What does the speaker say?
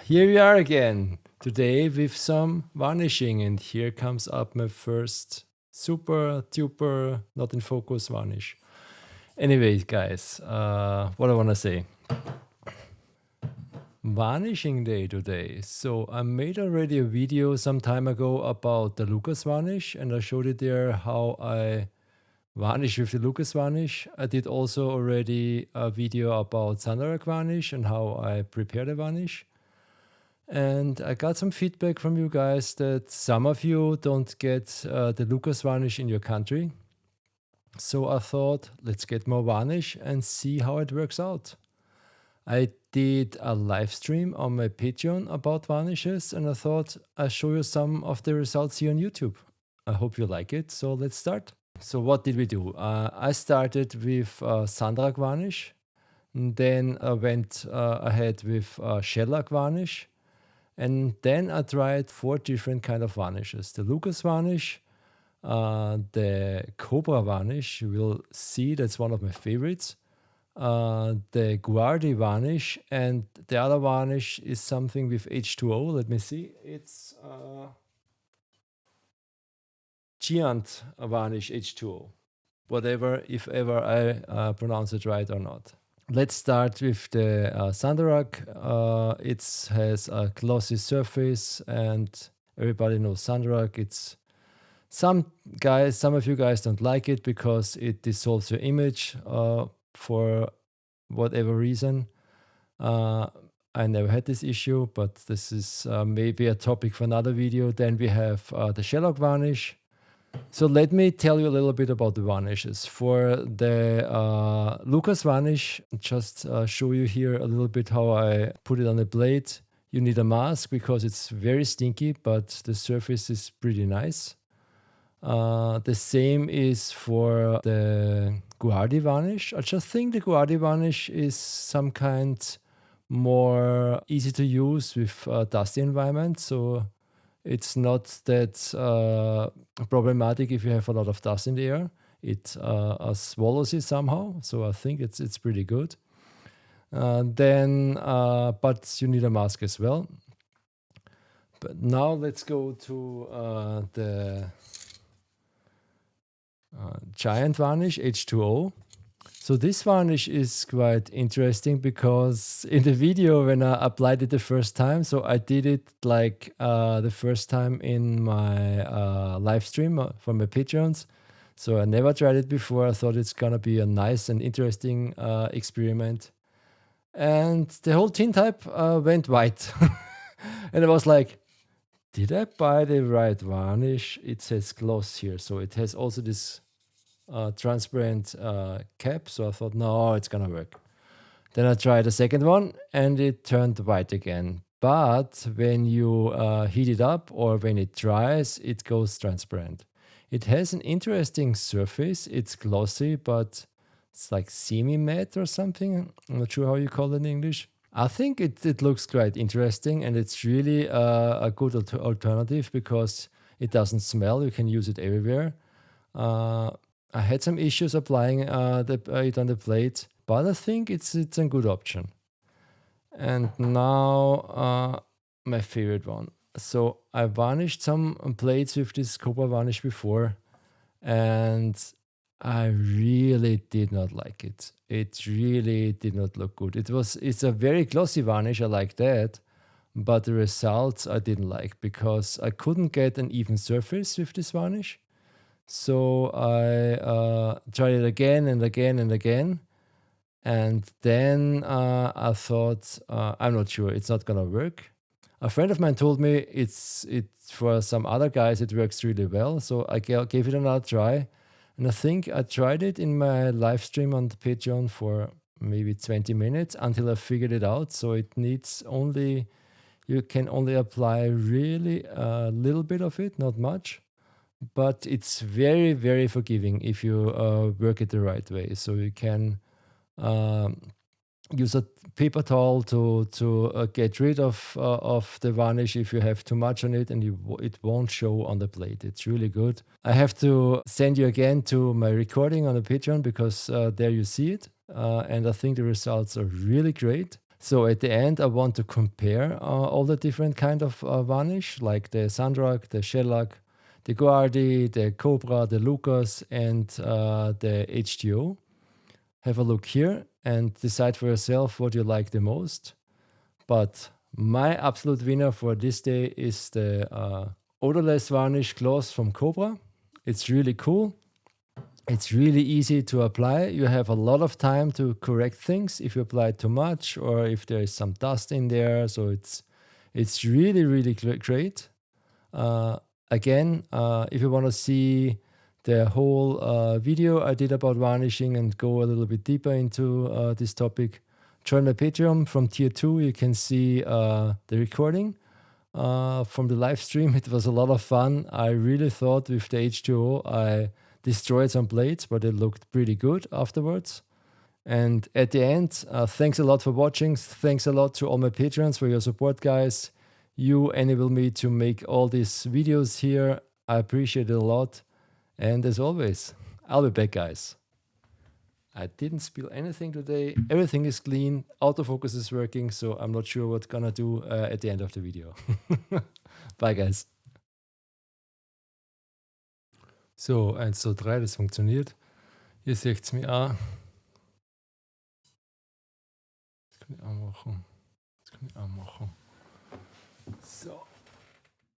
Here we are again, today with some varnishing, and here comes up my first super duper not in focus varnish. Anyway, guys, what I want to say. Varnishing day today. So I made already a video some time ago about the Lucas varnish, and I showed it there how I varnish with the Lucas varnish. I did also already a video about Sandarak varnish and how I prepare the varnish. And I got some feedback from you guys that some of you don't get the Lucas varnish in your country. So I thought, let's get more varnish and see how it works out. I did a live stream on my Patreon about varnishes, and I thought I'll show you some of the results here on YouTube. I hope you like it. So let's start. So what did we do? I started with Sandarak varnish, and then I went ahead with shellac varnish. And then I tried 4 different kind of varnishes. The Lucas varnish, the Cobra varnish, you will see that's one of my favorites. The Guardi varnish, and the other varnish is something with H2O. Let me see. It's Giant varnish H2O. Whatever, if ever I pronounce it right or not. Let's start with the Sandarak. It has a glossy surface, and everybody knows Sandarak. It's some of you guys don't like it because it dissolves your image for whatever reason. I never had this issue, but this is maybe a topic for another video. Then we have the shellac varnish. So let me tell you a little bit about the varnishes. For the Lucas varnish, just show you here a little bit how I put it on the blade. You need a mask because it's very stinky, but the surface is pretty nice. The same is for the Guardi varnish. I just think the Guardi varnish is some kind more easy to use with a dusty environment. So it's not that problematic if you have a lot of dust in the air. It swallows it somehow, so I think it's pretty good. But you need a mask as well. But now let's go to the Giant varnish H2O. So this varnish is quite interesting because in the video when I applied it the first time, so I did it like the first time in my live stream for my Patreons. So I never tried it before. I thought it's gonna be a nice and interesting experiment. And the whole tin type went white. And I was like, did I buy the right varnish? It says gloss here. So it has also this transparent cap, so I thought, no, it's gonna work. Then I tried the second one and it turned white again. But when you heat it up or when it dries, it goes transparent. It has an interesting surface. It's glossy, but it's like semi-matte or something. I'm not sure how you call it in English. I think it looks quite interesting, and it's really a good alternative because it doesn't smell. You can use it everywhere. I had some issues applying it on the plate, but I think it's a good option. And now my favorite one. So I varnished some plates with this Cobra varnish before, and I really did not like it. It really did not look good. It's a very glossy varnish, I like that, but the results I didn't like because I couldn't get an even surface with this varnish. So I tried it again and again and again. And then I thought, I'm not sure, it's not gonna work. A friend of mine told me it's for some other guys it works really well. So I gave it another try. And I think I tried it in my live stream on the Patreon for maybe 20 minutes until I figured it out. So it needs you can only apply really a little bit of it, not much. But it's very, very forgiving if you work it the right way. So you can use a paper towel to get rid of the varnish if you have too much on it, and it won't show on the plate. It's really good. I have to send you again to my recording on the Patreon because there you see it. And I think the results are really great. So at the end, I want to compare all the different kind of varnish, like the Sandrock, the Shellac, the Guardi, the Cobra, the Lucas, and the H2O. Have a look here and decide for yourself what you like the most. But my absolute winner for this day is the odorless varnish gloss from Cobra. It's really cool. It's really easy to apply. You have a lot of time to correct things if you apply too much or if there is some dust in there. So it's really, really great. Again, if you want to see the whole video I did about varnishing and go a little bit deeper into this topic, join my Patreon. From tier 2, you can see the recording from the live stream. It was a lot of fun. I really thought with the H2O I destroyed some blades, but it looked pretty good afterwards. And at the end, thanks a lot for watching. Thanks a lot to all my patrons for your support, guys. You enable me to make all these videos here. I appreciate it a lot. And as always, I'll be back, guys. I didn't spill anything today. Everything is clean. Autofocus is working, so I'm not sure what I'm gonna do at the end of the video. Bye, guys. So, 1, 2, 3, das funktioniert. Ihr seht es mir an. Das kann ich auch machen. So.